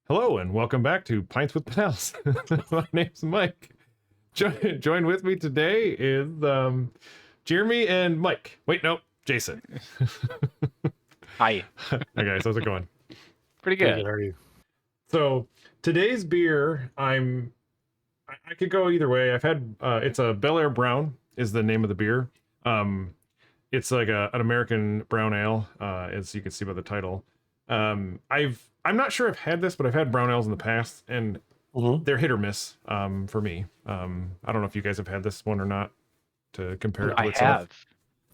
Hello and welcome back to Pints with PALS. My name's Mike. Join with me today is Jeremy and Mike. Wait, no, Jason. Hi. Hi guys, how's it going? Pretty good. How are you? So today's beer, I could go either way. I've had it's a Bellaire Brown is the name of the beer. It's like an American brown ale, as you can see by the title. I'm not sure I've had this, but I've had brown ales in the past, and they're hit or miss for me. I don't know if you guys have had this one or not to compare it to itself. I have.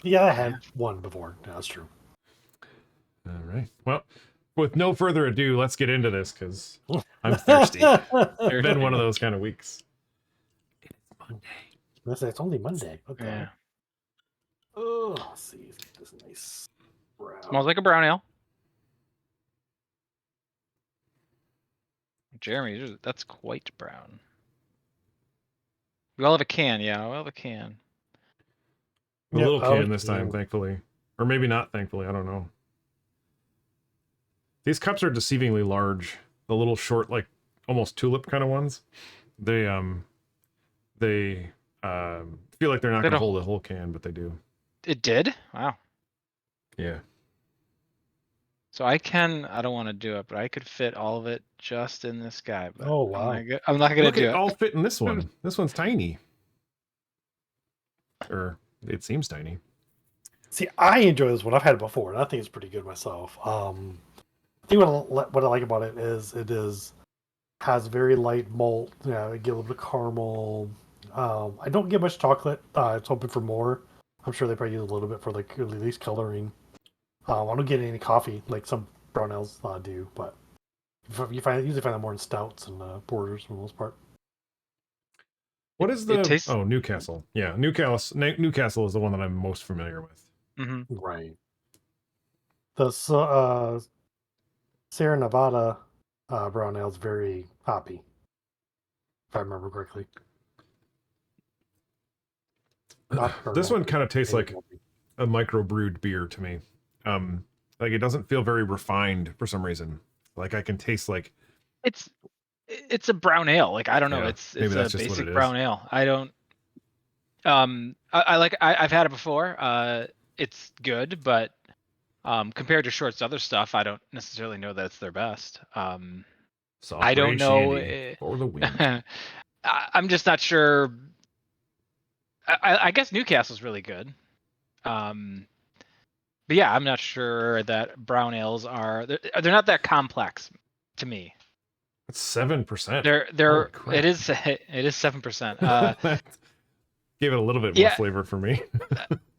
Yeah, I had one before. Yeah, that's true. All right. Well, with no further ado, let's get into this because I'm thirsty. It's been one of those kind of weeks. It's Monday. It's only Monday. Okay. Yeah. Oh, let's see. This nice brown. Smells like a brown ale. Jeremy, that's quite brown. We all have a can, yeah. We all have a can. A little can this time, thankfully. Or maybe not thankfully, I don't know. These cups are deceivingly large. The little short, like almost tulip kind of ones. They feel like they're not gonna hold a whole can, but they do. It did? Wow. Yeah. So I don't want to do it, but I could fit all of it just in this guy. But oh wow! I'm not gonna do it. All fit in this one. This one's tiny. Or it seems tiny. See, I enjoy this one. I've had it before, and I think it's pretty good myself. I think what I like about it is has very light malt. Yeah, get a little bit of caramel. I don't get much chocolate. It's hoping for more. I'm sure they probably use a little bit for like at least coloring. I don't get any coffee like some brown ales do, but you usually find that more in stouts and porters for the most part. What is the Newcastle? Yeah, Newcastle is the one that I'm most familiar with. Mm-hmm. Right. The Sierra Nevada brown ale is very hoppy, if I remember correctly. This one kind of tastes like a microbrewed beer to me. Like it doesn't feel very refined for some reason. Like I can taste like it's a brown ale. Like I don't know. Yeah, it's a basic brown ale. I don't. I've had it before. It's good, but compared to Short's other stuff, I don't necessarily know that it's their best. I don't know. Or the wind. I'm just not sure. I guess Newcastle's really good. But yeah, I'm not sure that brown ales they're not that complex to me. It's 7%. It is 7%. Gave it a little bit more flavor for me.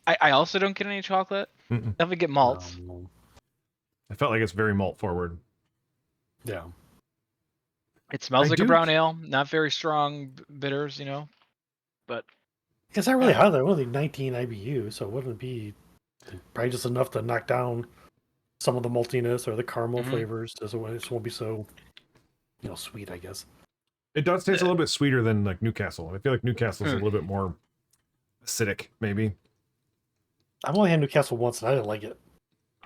I also don't get any chocolate. Definitely get malts. I felt like it's very malt forward. Yeah. It smells like a brown ale. Not very strong bitters, but it's not really high. They're only 19 IBU, so it wouldn't be probably just enough to knock down some of the maltiness or the caramel flavors. It won't be so, sweet, I guess. It does taste a little bit sweeter than like Newcastle. I feel like Newcastle's a little bit more acidic, maybe. I've only had Newcastle once and I didn't like it.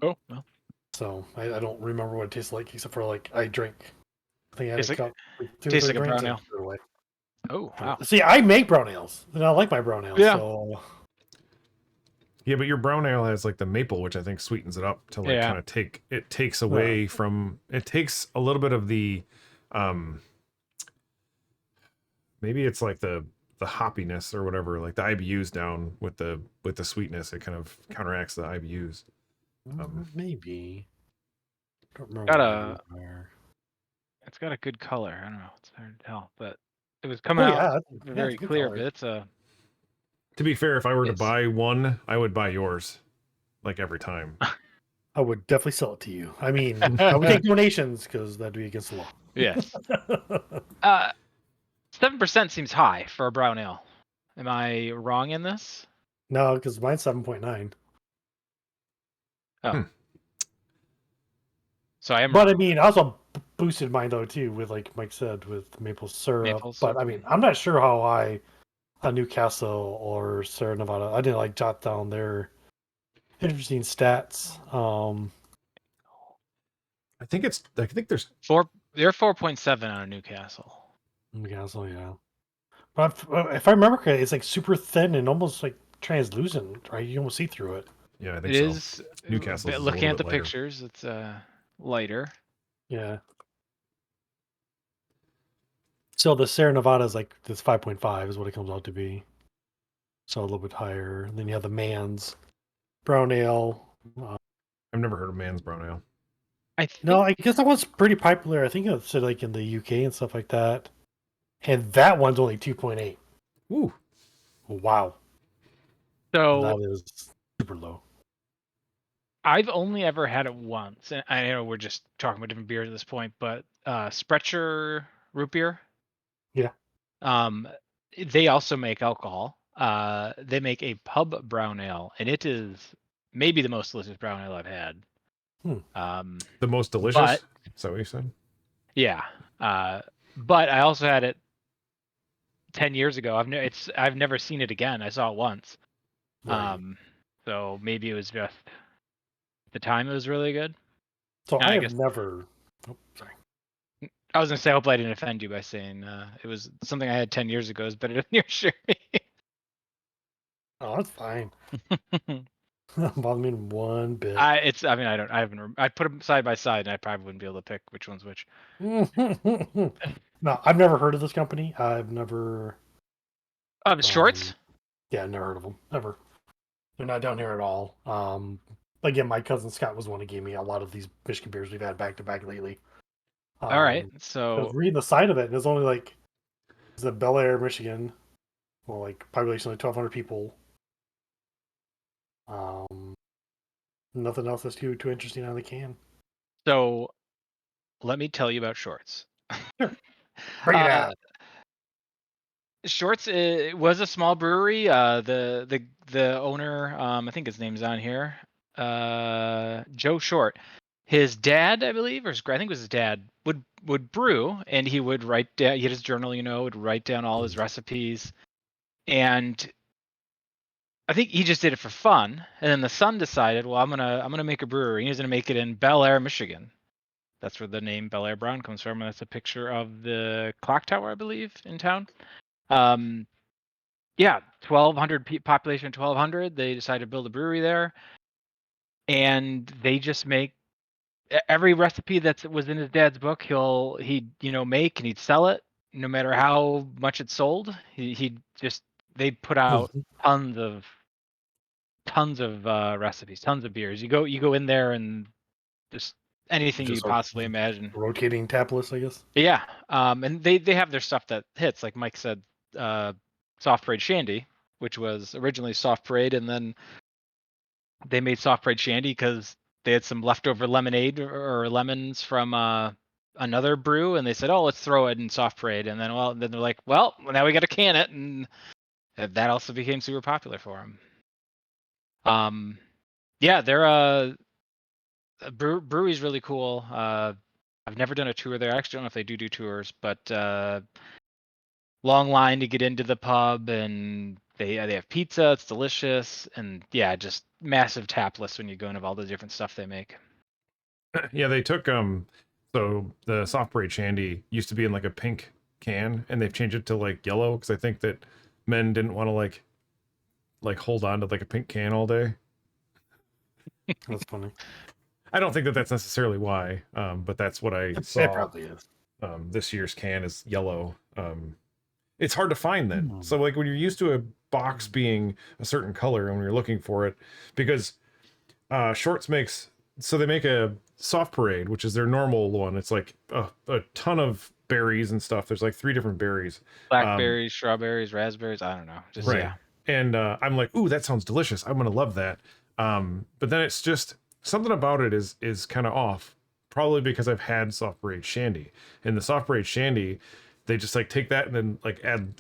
Oh, well. So I don't remember what it tastes like except for like I drink. I think I had a cup. Tastes like a brown ale. Oh, wow. See, I make brown ales, and I like my brown ales. Yeah. So... Yeah, but your brown ale has like the maple, which I think sweetens it up to like kind of takes away from it takes a little bit of the maybe it's like the hoppiness or whatever, like the IBUs down with the sweetness. It kind of counteracts the IBUs. Maybe. I don't remember. It's got a good color. I don't know. It's hard to tell, but it was coming out very clear. But it's a. To be fair, if I were to buy one, I would buy yours, like every time. I would definitely sell it to you. I mean, I would take donations because that'd be against the law. Yes. 7% seems high for a brown ale. Am I wrong in this? No, because mine's 7.9. Oh. So I am. But I mean, I also boosted mine though too with, like Mike said, with maple syrup. But I mean, I'm not sure how high a Newcastle or Sierra Nevada. I didn't jot down their interesting stats. I think there's They're 4.7 out of Newcastle. Newcastle, yeah. But if I remember correctly, it's like super thin and almost like translucent, right? You almost see through it. Yeah, I think It so. is. Newcastle's is a Looking little at bit the lighter. pictures, it's lighter. Yeah. So the Sierra Nevada is like this 5.5 is what it comes out to be. So a little bit higher. And then you have the Man's brown ale. I've never heard of Man's Brown Ale. No, I guess that one's pretty popular. I think it's like in the UK and stuff like that. And that one's only 2.8. Ooh. Wow. So that is super low. I've only ever had it once, and I know we're just talking about different beers at this point, but Sprecher root beer. Yeah. They also make alcohol. They make a pub brown ale, and it is maybe the most delicious brown ale I've had. The most delicious? Is that what you said? Yeah. But I also had it 10 years ago. I've never seen it again. I saw it once. Right. So maybe it was just the time it was really good. So I I have guess never. Oh, sorry. I was gonna say I hope I didn't offend you by saying it was something I had 10 years ago is better than your Sherry. Oh, that's fine. Doesn't bother me one bit. I put them side by side and I probably wouldn't be able to pick which one's which. No, I've never heard of this company. I've never. Shorts? Yeah, I've never heard of them. Never. They're not down here at all. Again, my cousin Scott was the one who gave me a lot of these Michigan beers we've had back to back lately. All right, I so was reading the side of it, and it's only like it's a Bellaire, Michigan. Well, like population like 1,200 people. Nothing else that's too interesting on the can. so let me tell you about Shorts. Sure. Bring it out. Shorts was a small brewery. The owner, I think his name's on here, Joe Short. His dad, I believe, I think it was his dad, would brew, and he would write down. He had his journal, would write down all his recipes, and I think he just did it for fun. And then the son decided, well, I'm gonna make a brewery. He's gonna make it in Bellaire, Michigan. That's where the name Bellaire Brown comes from. And that's a picture of the clock tower, I believe, in town. Yeah, 1,200 population, 1,200. They decided to build a brewery there, and they just make every recipe that was in his dad's book. He'd make and he'd sell it, no matter how much it sold. They put out tons of recipes, tons of beers. You go in there and just anything you possibly imagine. Rotating tap list, I guess. Yeah, and they have their stuff that hits, like Mike said. Soft Parade Shandy, which was originally Soft Parade, and then they made Soft Parade Shandy because they had some leftover lemonade or lemons from another brew, and they said, "Oh, let's throw it in Soft Parade." And then they're like, "Well, now we got to can it," and that also became super popular for them. Yeah, they're brewery's really cool. I've never done a tour there. I actually don't know if they do tours, but long line to get into the pub, and they have pizza. It's delicious, and yeah, just massive tap list when you go into all the different stuff they make. Yeah, they took so the Soft Parade Shandy used to be in like a pink can, and they've changed it to like yellow because I think that men didn't want to like hold on to like a pink can all day. That's funny. I don't think that that's necessarily why, but that's what I saw. It probably is. This year's can is yellow. It's hard to find then. So like when you're used to a box being a certain color and when you're looking for it, because Shorts they make a Soft Parade, which is their normal one. It's like a ton of berries and stuff. There's like 3 different berries. Blackberries, strawberries, raspberries. I don't know. Just right. Yeah. And I'm like, ooh, that sounds delicious. I'm gonna love that. But then it's just something about it is kind of off. Probably because I've had Soft Parade Shandy. And the Soft Parade Shandy, they just like take that and then like add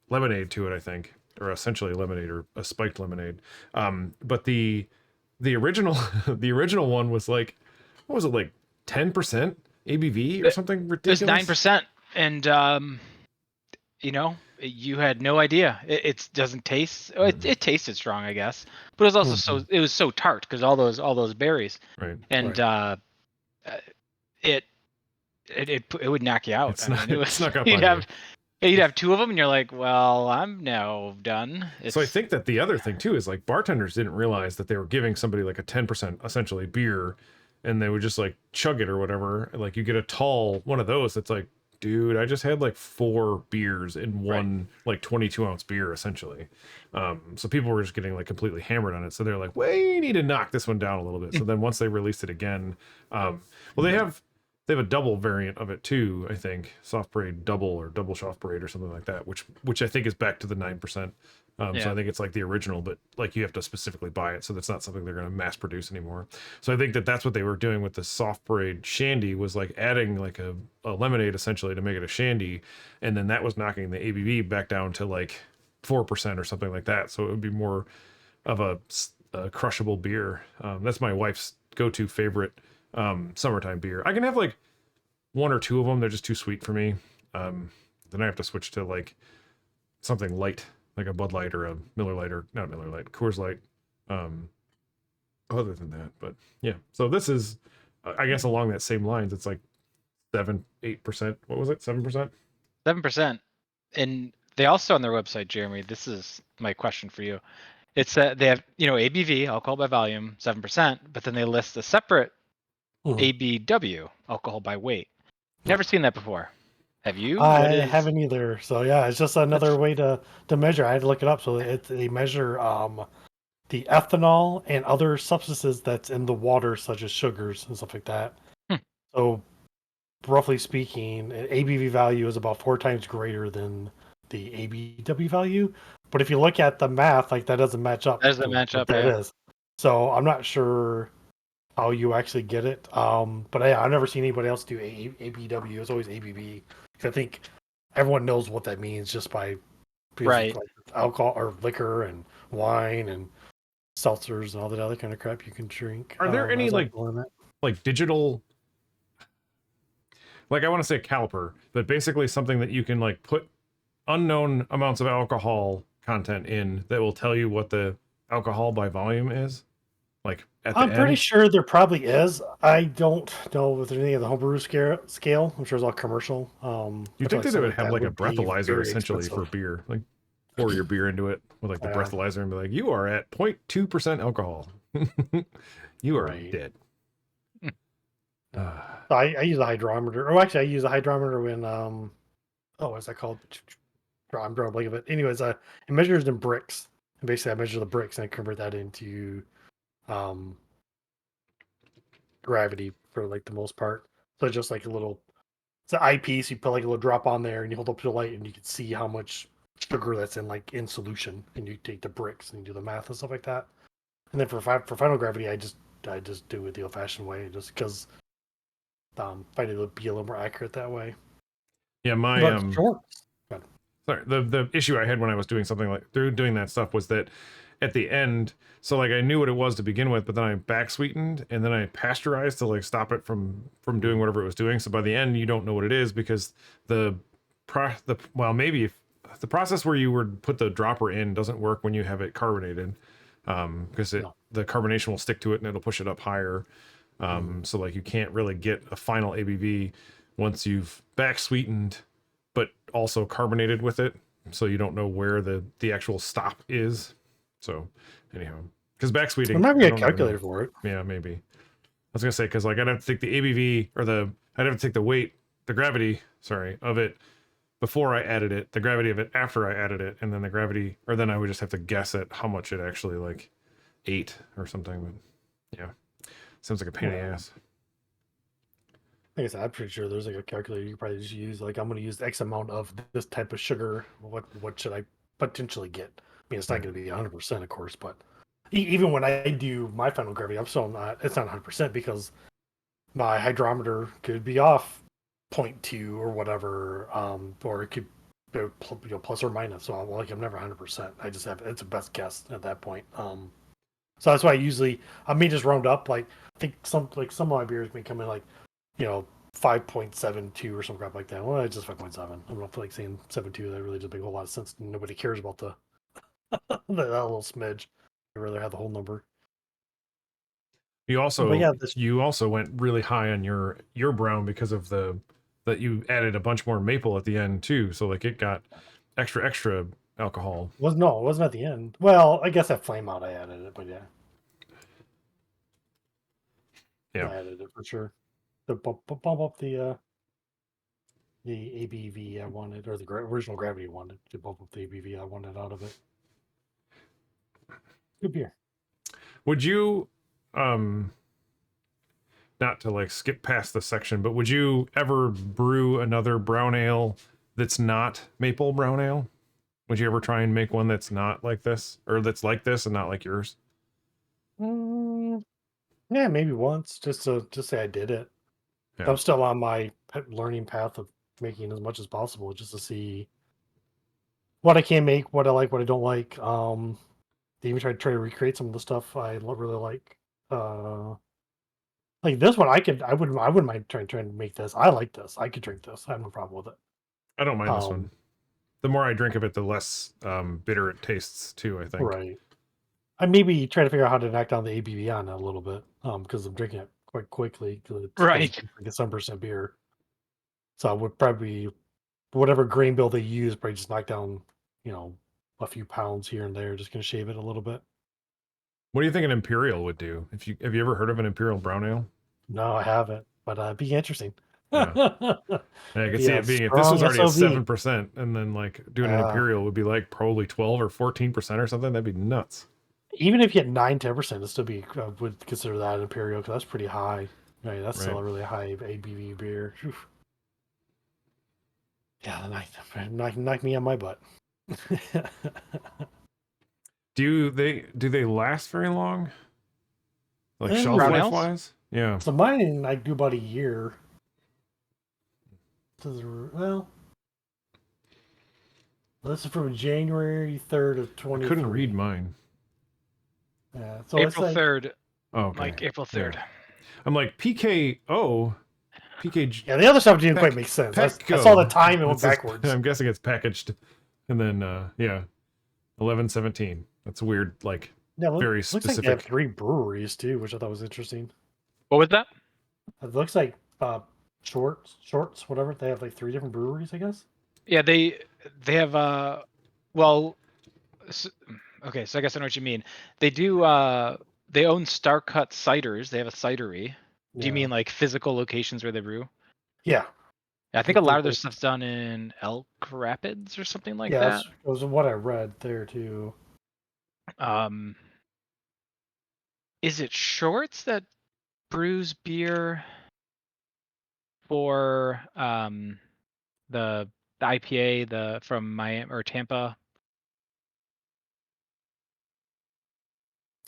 lemonade to it, I think, or essentially lemonade or a spiked lemonade. But the original the original one was like, what was it, like 10% ABV or something ridiculous? It was 9%, and you had no idea. It doesn't taste. It tasted strong, I guess, but it was also it was so tart because all those berries. Right. And right. it would knock you out. It's I not- mean, it snuck up you'd on you. have you'd have two of them, and you're like, well, I'm now done. So I think that the other thing too is like bartenders didn't realize that they were giving somebody like a 10% essentially beer, and they would just like chug it or whatever. And like you get a tall one of those that's like, dude, I just had like 4 beers in one like 22-ounce beer essentially. So people were just getting like completely hammered on it. So they're like, we need to knock this one down a little bit. So then once they released it again, well, they have a double variant of it too, I think. Soft Parade double or double soft parade or something like that, which I think is back to the 9%. So I think it's like the original, but like you have to specifically buy it, so that's not something they're going to mass produce anymore. So I think that that's what they were doing with the Soft Parade Shandy, was like adding like a lemonade essentially to make it a shandy, and then that was knocking the ABV back down to like 4% or something like that. So it would be more of a crushable beer. That's my wife's go-to favorite summertime beer. I can have like 1 or 2 of them. They're just too sweet for me. Then I have to switch to like something light, like a Bud Light or a Miller Lite, or not Miller Lite, Coors Light. Other than that, but yeah. So this is, I guess, along that same lines. It's like 7-8%. What was it? 7%. 7%. And they also on their website, Jeremy. This is my question for you. It's they have ABV, alcohol by volume, 7%, but then they list a separate ABW, alcohol by weight. Never seen that before. Have you? I haven't either. So yeah, it's just another way to measure. I had to look it up. So they measure the ethanol and other substances that's in the water, such as sugars and stuff like that. So roughly speaking, an ABV value is about 4 times greater than the ABW value. But if you look at the math, like that doesn't match up. That doesn't match up. That is. So I'm not sure how you actually get it. But I've never seen anybody else do ABW. It's always ABV. I think everyone knows what that means just by like alcohol or liquor and wine and seltzers and all that other kind of crap you can drink. Are there any like digital, like I want to say caliper, but basically something that you can like put unknown amounts of alcohol content in that will tell you what the alcohol by volume is? Like I'm pretty sure there probably is. I don't know if there's any of the homebrew scale. I'm sure it's all commercial. You think that they would have like a breathalyzer essentially for beer, like pour your beer into it with like the breathalyzer and be like, you are at 0.2% alcohol. You are dead. I use a hydrometer. Oh, actually, I use a hydrometer when what's that called? I'm drawing a blank of it. Anyways, it measures in bricks, and basically I measure the bricks and I convert that into gravity for like the most part. So just like it's an eyepiece. You put like a little drop on there, and you hold up to the light, and you can see how much sugar that's in solution. And you take the bricks and you do the math and stuff like that. And then for final gravity, I just do it the old-fashioned way, just because I find it to be a little more accurate that way. Yeah, sorry, the issue I had when I was doing something like doing that stuff was that at the end, so like I knew what it was to begin with, but then I back sweetened and then I pasteurized to like stop it from doing whatever it was doing. So by the end, you don't know what it is because maybe if the process where you would put the dropper in doesn't work when you have it carbonated, because the carbonation will stick to it and it'll push it up higher. So like you can't really get a final ABV once you've back sweetened but also carbonated with it, so you don't know where the actual stop is. So anyhow, because back sweetening, there might be a calculator for it. Yeah, maybe. I was gonna say, because like I'd have to take the ABV or I'd have to take the weight, the gravity, of it before I added it, the gravity of it after I added it, and then the gravity, or then I would just have to guess at how much it actually like ate or something. But yeah, sounds like a pain in the ass. Like I said, I'm pretty sure there's like a calculator you can probably just use. Like, I'm going to use X amount of this type of sugar. What should I potentially get? I mean, it's not going to be 100%, of course, but even when I do my final gravity, it's not 100% because my hydrometer could be off 0.2 or whatever, or it could be plus or minus. So I'm never 100%. I just have it's a best guess at that point. So that's why I may just round up. Like I think some of my beers may come in like 5.72 or some crap like that. Well, it's just 5.7. I'm not like saying 7.2. That really doesn't make a whole lot of sense. Nobody cares about that little smidge. I'd rather have the whole number. You also went really high on your brown because of the that you added a bunch more maple at the end too, so like it got extra alcohol. It wasn't at the end. Well, I guess at Flame Out I added it, but yeah. Yeah. I added it for sure. To bump up the ABV I wanted, or the original gravity I wanted, to bump up the ABV I wanted out of it. Good beer. Would you, not to like skip past the section, but would you ever brew another brown ale that's not maple brown ale? Would you ever try and make one that's not like this, or that's like this and not like yours? Yeah, maybe once, just to say I did it. Yeah. I'm still on my learning path of making as much as possible, just to see what I can make, what I like, what I don't like. They even try to recreate some of the stuff I really like. Like this one, I wouldn't mind trying to make this. I like this. I could drink this. I have no problem with it. I don't mind this one. The more I drink of it, the less bitter it tastes too, I think. Right. I maybe try to figure out how to knock down the ABV on it a little bit, because I'm drinking it quite quickly. Because it's Right. like a 7% beer. So I would probably, whatever grain bill they use, probably just knock down, a few pounds here and there. Just gonna shave it a little bit. What do you think an imperial would do? Have you ever heard of an imperial brown ale? No, I haven't, but it'd be interesting. Yeah. I could see it being, if this was already at 7%, and then like doing an imperial would be like probably 12 or 14% or something. That'd be nuts. Even if you get 9-10%, it'd still be, I would consider that an imperial, because that's pretty high. Right, that's still a really high ABV beer. Oof. Yeah, knock me on my butt. Do they last very long? Like shelf brown life ales? wise? Yeah. So mine, I do about a year. Well, this is from January 3rd of 20. I couldn't read mine. Yeah, so April it's like, 3rd. Oh, okay. Like April 3rd. Yeah. I'm like PKO. Yeah, the other stuff didn't quite make sense. I saw the time and went backwards. I'm guessing it's packaged, and then 11/17. That's weird. Like very specific. Looks like they have 3 breweries too, which I thought was interesting. What was that? It looks like Shorts, whatever. They have like 3 different breweries, I guess. Yeah, they have well, okay, so I guess I know what you mean. They do they own Starcut Ciders. They have a cidery. Do you mean like physical locations where they brew? Yeah. I think a lot of their stuff's done in Elk Rapids or something like that. Yeah, that was what I read there too. Is it Shorts that brews beer for the IPA from Miami or Tampa?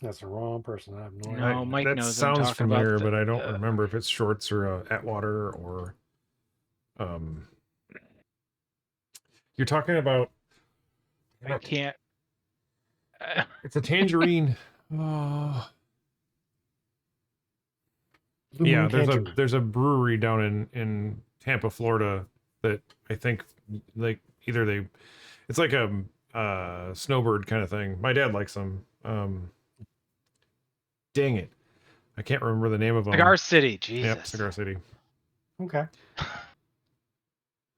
That's the wrong person. I have no idea. No, Mike that knows. sounds familiar, but I don't remember remember if it's Shorts or Atwater or. You're talking about. I can't. It's a tangerine. Oh. Yeah, there's a brewery down in Tampa, Florida that I think like it's like a snowbird kind of thing. My dad likes them. Dang it, I can't remember the name of them. Cigar City, Jesus. Yep, Cigar City. Okay.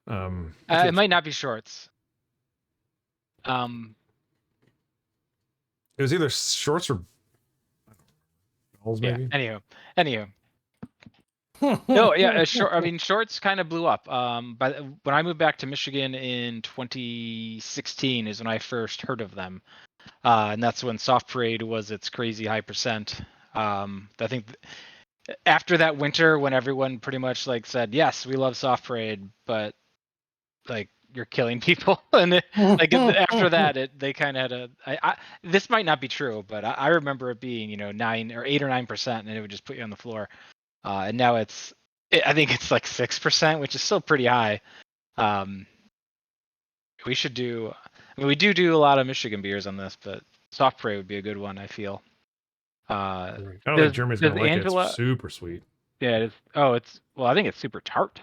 It might not be Shorts. It was either Shorts or PALS, maybe. Yeah. Anywho. No, yeah, Shorts kind of blew up. But when I moved back to Michigan in 2016 is when I first heard of them, and that's when Soft Parade was its crazy high percent. I think after that winter, when everyone pretty much like said, "Yes, we love Soft Parade," but like you're killing people, and like after that, they kind of had this might not be true, but I remember it being 9 or 8 or 9%, and it would just put you on the floor. And now I think it's like 6%, which is still pretty high. We should do. I mean, we do a lot of Michigan beers on this, but Soft Parade would be a good one. I feel. I don't think Jeremy's gonna like it. It's super sweet. Yeah, it is. Oh, I think it's super tart.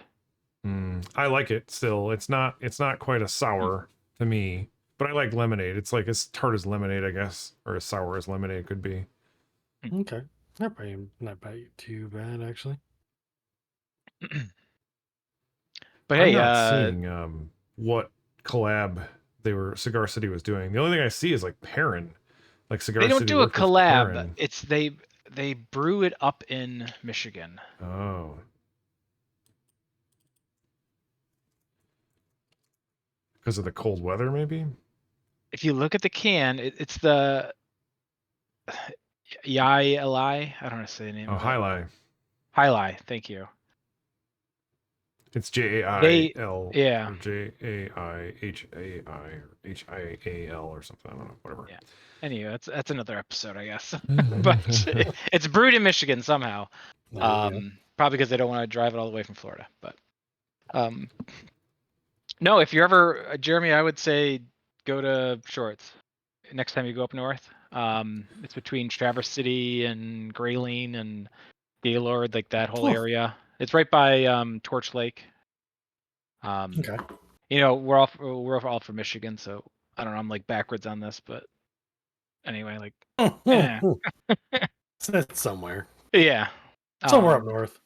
I like it still. It's not quite a sour to me, but I like lemonade. It's like as tart as lemonade, I guess, or as sour as lemonade could be. Okay. Not too bad, actually. But I'm hey, not seeing what collab Cigar City was doing. The only thing I see is like Perrin. Like they Cigar don't City do a worked with collab. Perrin. It's they brew it up in Michigan. Oh. Because of the cold weather, maybe? If you look at the can, it's the Yai Li. I don't know how to say the name Oh, of it. Highlight. Highlight. Thank you. It's They, JAIL yeah, or JAIHAI or HIAL or something. I don't know. Whatever. yeah. Anyway, that's another episode, I guess. But it's brewed in Michigan somehow. Probably because they don't want to drive it all the way from Florida. But no, if you're ever Jeremy, I would say go to Shorts next time you go up north. It's between Traverse City and Grayling and Gaylord, like that whole area. It's right by Torch Lake. Okay. You know, we're all from Michigan, so I don't know. I'm like backwards on this, but anyway, like, It's somewhere. yeah, Somewhere up north.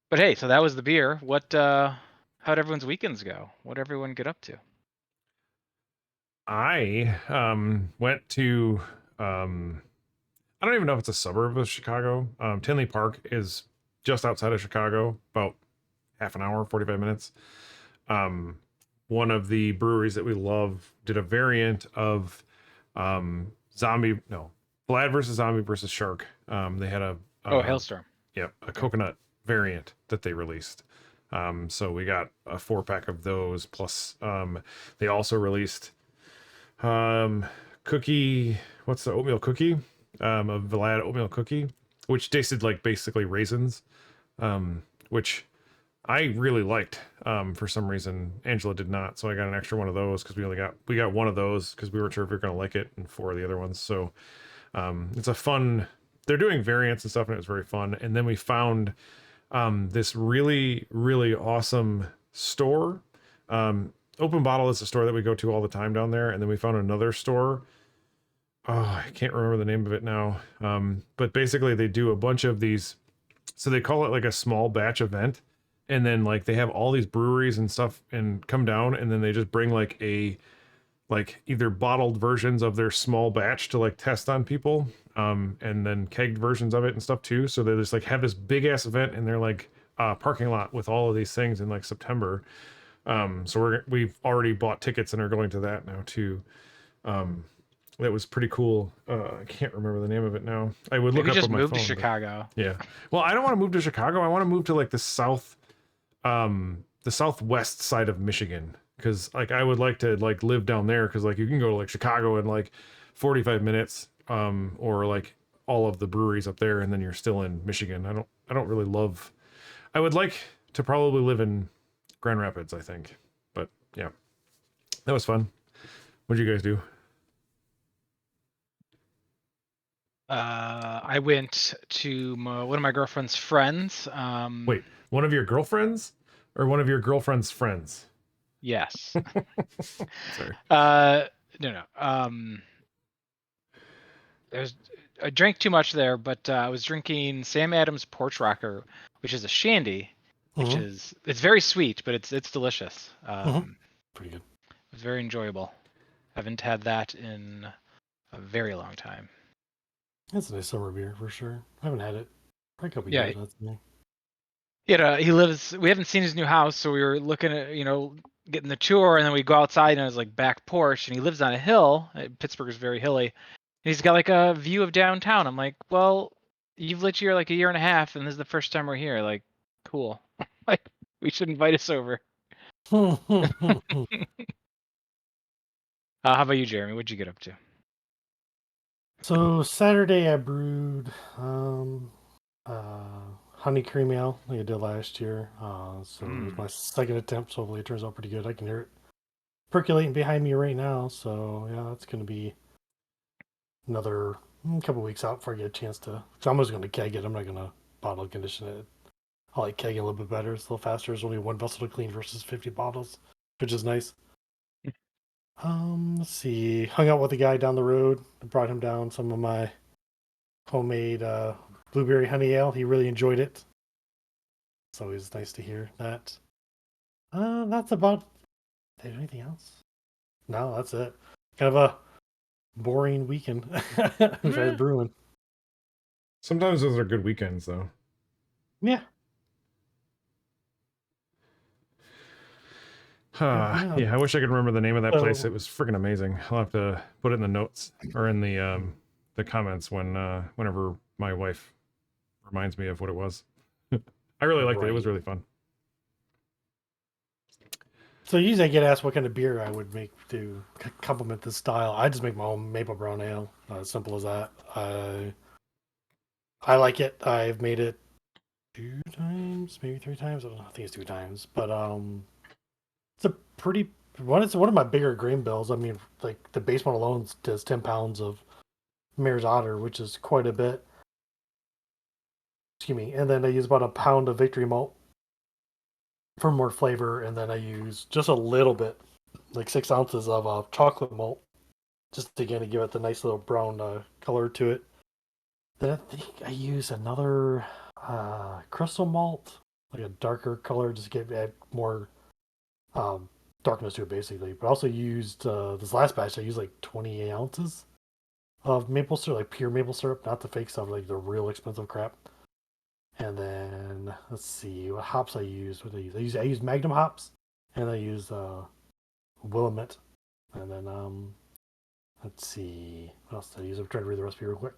But hey, so that was the beer. How'd everyone's weekends go? What'd everyone get up to? I went to I don't even know if it's a suburb of Chicago. Tinley Park is just outside of Chicago, about half an hour, 45 minutes. One of the breweries that we love did a variant of Vlad versus Zombie versus Shark. They had a Hailstorm. Yep, a coconut variant that they released. So we got a 4-pack of those. Plus, they also released cookie. What's the oatmeal cookie? A Vlad oatmeal cookie, which tasted like basically raisins, which I really liked. For some reason, Angela did not, so I got an extra one of those because we got one of those because we weren't sure if we were gonna like it, and 4 of the other ones. So it's a fun. They're doing variants and stuff, and it was very fun. And then we found this really, really awesome store. Open Bottle is a store that we go to all the time down there, and then we found another store. Oh, I can't remember the name of it now. But basically, they do a bunch of these. So they call it like a small batch event, and then like they have all these breweries and stuff and come down, and then they just bring like either bottled versions of their small batch to like test on people, and then kegged versions of it and stuff too. So they just like have this big ass event in their like parking lot with all of these things in like September. So we've already bought tickets and are going to that now too. That was pretty cool. I can't remember the name of it now. I would look Maybe up just on my move phone. to Chicago. Yeah. Well, I don't want to move to Chicago. I want to move to like the southwest side of Michigan, because like I would like to like live down there, because like you can go to like Chicago in like 45 minutes, or like all of the breweries up there, and then you're still in Michigan. I don't really love. I would like to probably live in Grand Rapids, I think. But yeah, that was fun. What did you guys do? I went to one of my girlfriend's friends. Wait, one of your girlfriends or one of your girlfriend's friends? Yes. Sorry. No. I drank too much there, but I was drinking Sam Adams Porch Rocker, which is a shandy, which is it's very sweet, but it's delicious. Pretty good. It's very enjoyable. Haven't had that in a very long time. That's a nice summer beer for sure. I haven't had it for a couple Yeah. years. That's me. Yeah, he lives. We haven't seen his new house, so we were looking at getting the tour, and then we go outside and it's like back porch, and he lives on a hill. Pittsburgh is very hilly, and he's got like a view of downtown. I'm like, well, you've lived here like a year and a half, and this is the first time we're here. Like, cool. Like, we should invite us over. How about you, Jeremy? What'd you get up to? So Saturday I brewed honey cream ale like I did last year. So it was my second attempt, so hopefully it turns out pretty good. I can hear it percolating behind me right now, so yeah, that's gonna be another couple weeks out before I get a chance to. So I'm just gonna keg it. I'm not gonna bottle condition it. I like kegging a little bit better. It's a little faster. There's only one vessel to clean versus 50 bottles, which is nice. Let's see. Hung out with a guy down the road. Brought him down some of my homemade blueberry honey ale. He really enjoyed it. It's always nice to hear that. That's about. Did anything else? No, that's it. Kind of a boring weekend. Besides brewing. Sometimes those are good weekends, though. Yeah. Yeah, I wish I could remember the name of that place. So- It was freaking amazing. I'll have to put it in the notes or in the comments whenever my wife reminds me of what it was. I really liked it. It was Right. really fun. So usually I get asked what kind of beer I would make to complement this style. I just make my own maple brown ale. As simple as that. I like it. I've made it 2 times, maybe 3 times. I don't know. I think it's 2 times. But it's a pretty one. It's one of my bigger grain bills. I mean, like the base one alone does 10 pounds of Mare's Otter, which is quite a bit. Excuse me. And then I use about a pound of Victory malt for more flavor, and then I use just a little bit, like 6 ounces of chocolate malt, just again to give it the nice little brown color to it. Then I think I use another crystal malt, like a darker color, just to add more darkness to it, basically. But I also used this last batch. I used like 28 ounces of maple syrup, like pure maple syrup, not the fake stuff, like the real expensive crap. And then let's see what hops I used. What I use Magnum hops, and I use Willamette. And then let's see what else did I use. I'm trying to read the recipe real quick.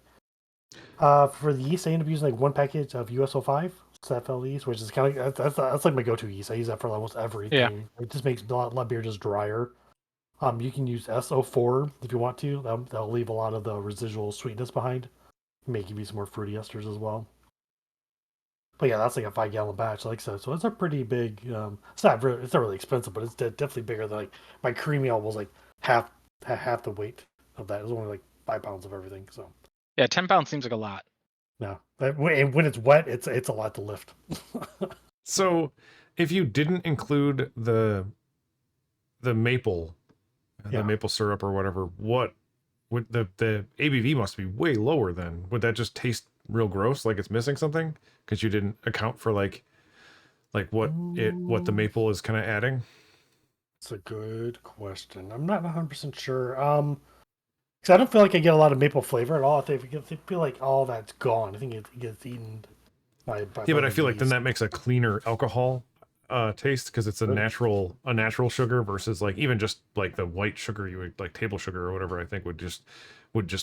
For the yeast, I end up using like 1 package of USO5 FL yeast, which is kind of that's like my go-to yeast. I use that for almost everything. Yeah. It just makes a lot of beer just drier. You can use SO4 if you want to. That'll leave a lot of the residual sweetness behind. It may give you some more fruity esters as well. But yeah, that's like a 5-gallon batch, like so. So it's a pretty big. It's not really expensive, but it's definitely bigger than like my creamy ale was like half the weight of that. It was only like 5 pounds of everything. So Yeah, 10 pounds seems like a lot. no, and when it's wet, it's a lot to lift. So, if you didn't include the maple, Yeah. the maple syrup or whatever, what would the ABV must be way lower then? Would that just taste real gross, like it's missing something because you didn't account for like what the maple is kind of adding? It's a good question. I'm not 100% sure. Because I don't feel like I get a lot of maple flavor at all. I feel like all that's gone. I think it gets eaten by Yeah, but I the feel like then yeast. that makes a cleaner alcohol taste because it's a natural sugar versus like even just like the white sugar you would like table sugar or whatever. I think would just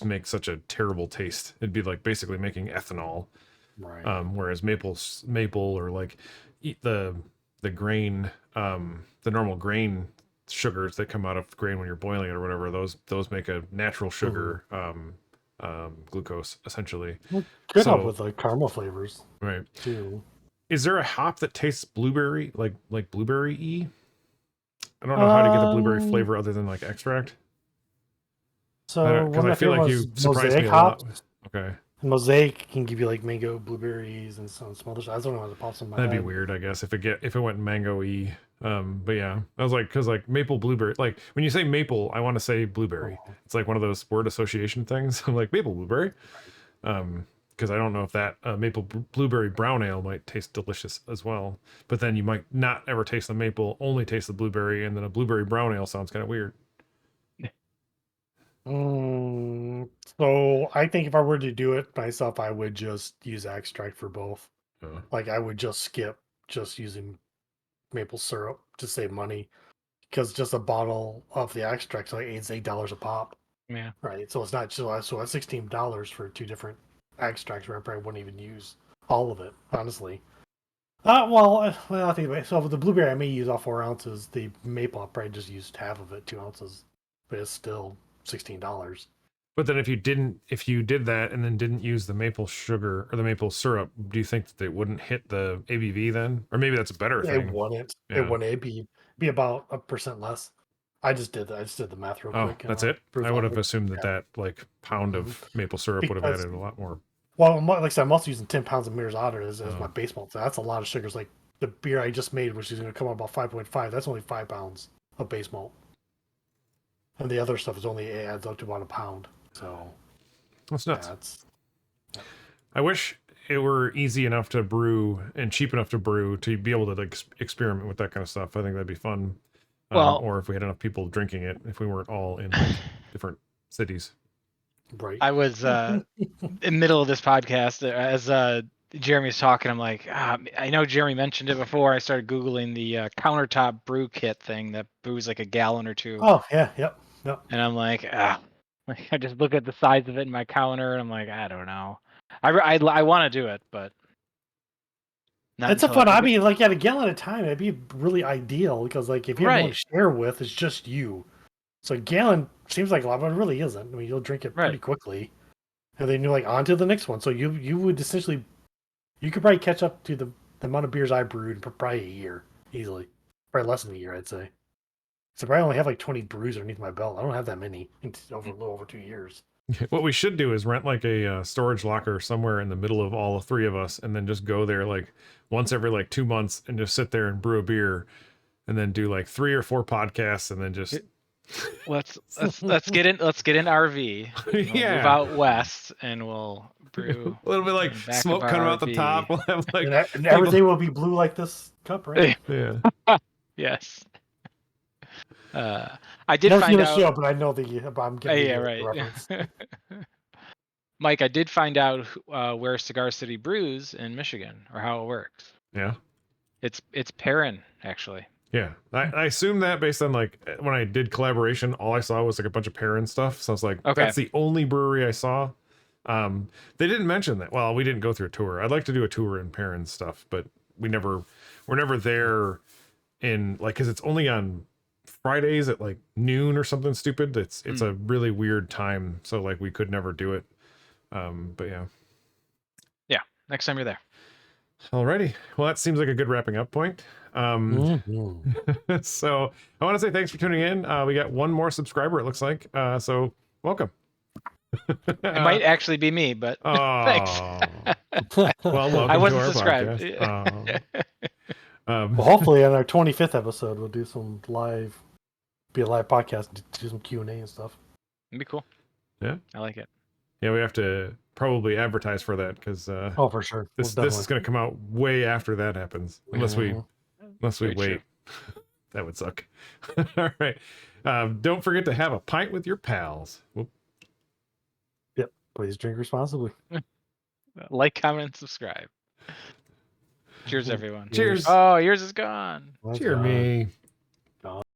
make such a terrible taste. It'd be like basically making ethanol. Right. Whereas maple or like eat the grain, the normal grain sugars that come out of grain when you're boiling it or whatever, those make a natural sugar, glucose essentially. Well, could help So with like caramel flavors right. too. Is there a hop that tastes blueberry like blueberry-y? I don't know how to get the blueberry flavor other than like extract. So Because one of I my feel favorite like ones you is surprised me Mosaic a lot. hops. Okay. Mosaic can give you like mango, blueberries, and some other stuff. I don't know how to pop in my That'd be head. weird, I guess, if it went mango-y. But yeah, I was like, because like maple blueberry, like when you say maple, I want to say blueberry. Oh, It's like one of those word association things. I'm like maple blueberry, because I don't know if that blueberry brown ale might taste delicious as well. But then you might not ever taste the maple, only taste the blueberry, and then a blueberry brown ale sounds kind of weird. So I think if I were to do it myself, I would just use extract for both. Uh, Like I would just skip just using maple syrup to save money because just a bottle of the extract like it's $8 a pop, Yeah. right? So it's not so that's $16 for 2 different extracts where I probably wouldn't even use all of it, honestly. Well, I think about it. So with the blueberry, I may use all 4 ounces. The maple, I probably just used half of it, 2 ounces, but it's still $16. but then if you did that and then didn't use the maple sugar or the maple syrup, do you think that they wouldn't hit the ABV then? Or maybe that's a better It thing. wouldn't. It Yeah. wouldn't. It'd be about 1% less. I just did that. I just did the math real Oh, quick. that's it. I would have assumed that Yeah. that like pound Mhm. of maple syrup would have Because added a lot more. well, like I said, I'm also using 10 pounds of Mears Otter as Oh. my base malt. So that's a lot of sugars. Like the beer I just made, which is going to come out about 5.5. That's only 5 pounds of base malt, and the other stuff is only adds up to about a pound. So That's nuts. yeah, it's I wish it were easy enough to brew and cheap enough to brew to be able to like experiment with that kind of stuff, I think that'd be fun. Well- or if we had enough people drinking it, if we weren't all in like different cities. Right. I was in the middle of this podcast as Jeremy's talking. I'm like, I know Jeremy mentioned it before. I started Googling the countertop brew kit thing that brews like a gallon or two. Oh yeah, yep. And I'm like, like, I just look at the size of it in my counter, and I'm like, I don't know. I want to do it, but not It's a until fun. I get- mean, like at a gallon at a time, it'd be really ideal because, like, if you have no one Right. to share with, it's just you. So a gallon seems like a lot, but it really isn't. I mean, you'll drink it pretty Right. quickly, and then you're like on to the next one. So you would essentially, you could probably catch up to the amount of beers I brewed for probably a year easily, probably less than a year, I'd say. So I only have like 20 brews underneath my belt. I don't have that many over a little over 2 years. What we should do is rent like a storage locker somewhere in the middle of all three of us, and then just go there like once every like 2 months and just sit there and brew a beer, and then do like 3 or 4 podcasts, and then just let's get in RV. We'll Yeah. move out west, and we'll brew. a little bit like in the back smoke of coming our out the RV. top. We'll have like And everything will be blue like this cup, right? yeah. Yes. I did Never find seen the out. show, but I know I'm getting Yeah, the right. reference. Mike, I did find out where Cigar City brews in Michigan, or how it works. Yeah. It's Perrin, actually. Yeah, I assume that based on like when I did collaboration, all I saw was like a bunch of Perrin stuff. So I was like, Okay. that's the only brewery I saw. They didn't mention that. Well, we didn't go through a tour. I'd like to do a tour in Perrin stuff, but we're never there in like, cause it's only on Fridays at like noon or something stupid. It's a really weird time. So like we could never do it. But yeah. Yeah, next time you're there. Alrighty. Well, that seems like a good wrapping up point. So I want to say thanks for tuning in. We got one more subscriber, it looks like. So welcome. It might actually be me, but thanks. Well, welcome I wasn't to our subscribed. podcast. Well, hopefully on our 25th episode, we'll do some be a live podcast, do some Q&A and stuff. It'd be cool. Yeah. I like it. Yeah, we have to probably advertise for that because Oh, for sure. this is going to come out way after that happens, unless we Very wait. That would suck. All right. Don't forget to have a pint with your pals. Whoop. Yep. Please drink responsibly. Like, comment, and subscribe. Cheers, everyone. Cheers. Oh, yours is gone. Let's Cheer go. me.